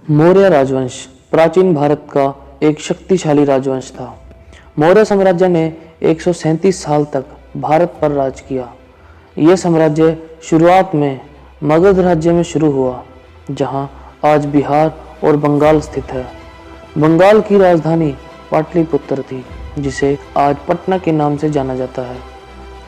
मौर्य राजवंश प्राचीन भारत का एक शक्तिशाली राजवंश था। मौर्य साम्राज्य ने 137 साल तक भारत पर राज किया। यह साम्राज्य शुरुआत में मगध राज्य में शुरू हुआ, जहां आज बिहार और बंगाल स्थित है। बंगाल की राजधानी पाटलिपुत्र थी, जिसे आज पटना के नाम से जाना जाता है।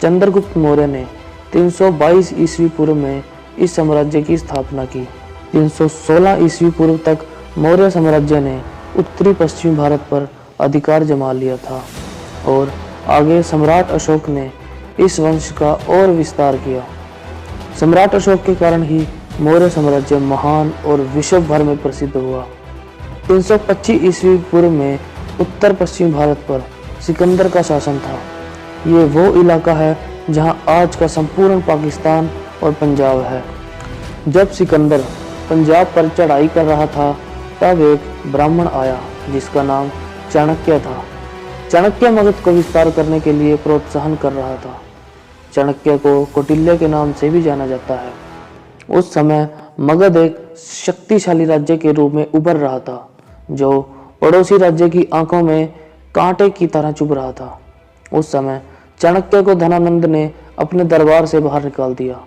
चंद्रगुप्त मौर्य ने 322 ईस्वी पूर्व में इस साम्राज्य की स्थापना की। 316 ईस्वी पूर्व तक मौर्य साम्राज्य ने उत्तरी पश्चिमी भारत पर अधिकार जमा लिया था और आगे सम्राट अशोक ने इस वंश का और विस्तार किया। सम्राट अशोक के कारण ही मौर्य साम्राज्य महान और विश्व भर में प्रसिद्ध हुआ। 325 ईस्वी पूर्व में उत्तर पश्चिमी भारत पर सिकंदर का शासन था। ये वो इलाका है जहां आज का संपूर्ण पाकिस्तान और पंजाब है। जब सिकंदर पंजाब पर चढ़ाई कर रहा था, तब एक ब्राह्मण आया जिसका नाम चाणक्य था। चाणक्य मगध को विस्तार करने के लिए प्रोत्साहन कर रहा था। चाणक्य को कौटिल्य के नाम से भी जाना जाता है। उस समय मगध एक शक्तिशाली राज्य के रूप में उभर रहा था, जो पड़ोसी राज्य की आंखों में कांटे की तरह चुभ रहा था। उस समय चाणक्य को धनानंद ने अपने दरबार से बाहर निकाल दिया।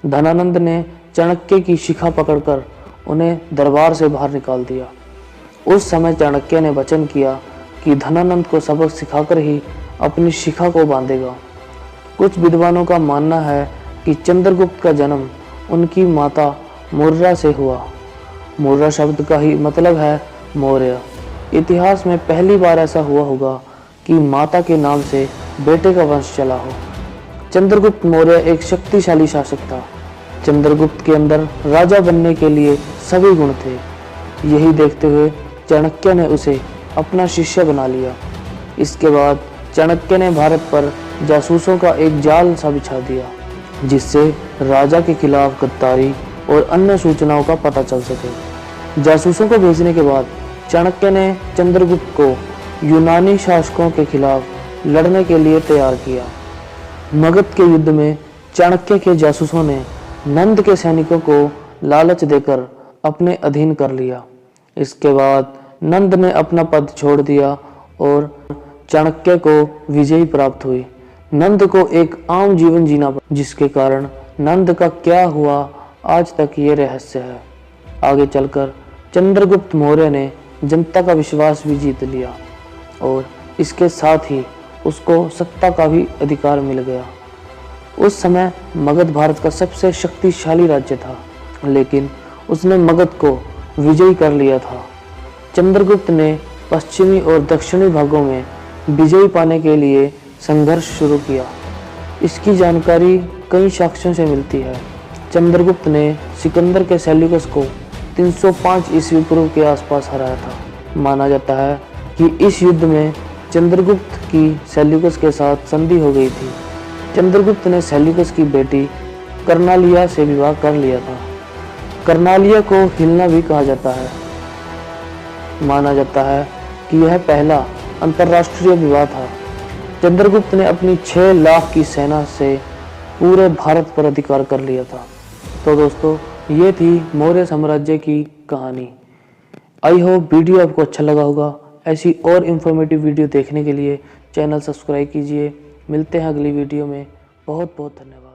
धनानंद ने चाणक्य की शिखा पकड़कर उन्हें दरबार से बाहर निकाल दिया। उस समय चाणक्य ने वचन किया कि धनानंद को सबक सिखाकर ही अपनी शिखा को बांधेगा। कुछ विद्वानों का मानना है कि चंद्रगुप्त का जन्म उनकी माता मुर्रा से हुआ। मुर्रा शब्द का ही मतलब है मौर्य। इतिहास में पहली बार ऐसा हुआ होगा कि माता के नाम से बेटे का वंश चला हो। चंद्रगुप्त मौर्य एक शक्तिशाली शासक था। चंद्रगुप्त के अंदर राजा बनने के लिए सभी गुण थे। यही देखते हुए चाणक्य ने उसे अपना शिष्य बना लिया। इसके बाद चाणक्य ने भारत पर जासूसों का एक जाल सा बिछा दिया, जिससे राजा के खिलाफ गद्दारी और अन्य सूचनाओं का पता चल सके। जासूसों को भेजने के बाद चाणक्य ने चंद्रगुप्त को यूनानी शासकों के खिलाफ लड़ने के लिए तैयार किया। मगध के युद्ध में चाणक्य के जासूसों ने नंद के सैनिकों को लालच देकर अपने अधीन कर लिया। इसके बाद नंद ने अपना पद छोड़ दिया और चाणक्य को विजय प्राप्त हुई। नंद को एक आम जीवन जीना पड़ा, जिसके कारण नंद का क्या हुआ आज तक ये रहस्य है। आगे चलकर चंद्रगुप्त मौर्य ने जनता का विश्वास भी जीत लिया और इसके साथ ही उसको सत्ता का भी अधिकार मिल गया। उस समय मगध भारत का सबसे शक्तिशाली राज्य था, लेकिन उसने मगध को विजयी कर लिया था। चंद्रगुप्त ने पश्चिमी और दक्षिणी भागों में विजय पाने के लिए संघर्ष शुरू किया। इसकी जानकारी कई साक्ष्यों से मिलती है। चंद्रगुप्त ने सिकंदर के सेल्यूकस को 305 ईस्वी पूर्व के आसपास हराया था। माना जाता है कि इस युद्ध में चंद्रगुप्त की सेल्यूकस के साथ संधि हो गई थी। चंद्रगुप्त ने सेल्यूकस की बेटी कर्नालिया से विवाह कर लिया था। कर्नालिया को हिलना भी कहा जाता है। माना जाता है कि यह पहला अंतर्राष्ट्रीय विवाह था। चंद्रगुप्त ने अपनी 6 लाख की सेना से पूरे भारत पर अधिकार कर लिया था। तो दोस्तों, ये थी मौर्य साम्राज्य की कहानी। आई होप वीडियो आपको अच्छा लगा होगा। ऐसी और इन्फॉर्मेटिव वीडियो देखने के लिए चैनल सब्सक्राइब कीजिए। मिलते हैं अगली वीडियो में। बहुत बहुत धन्यवाद।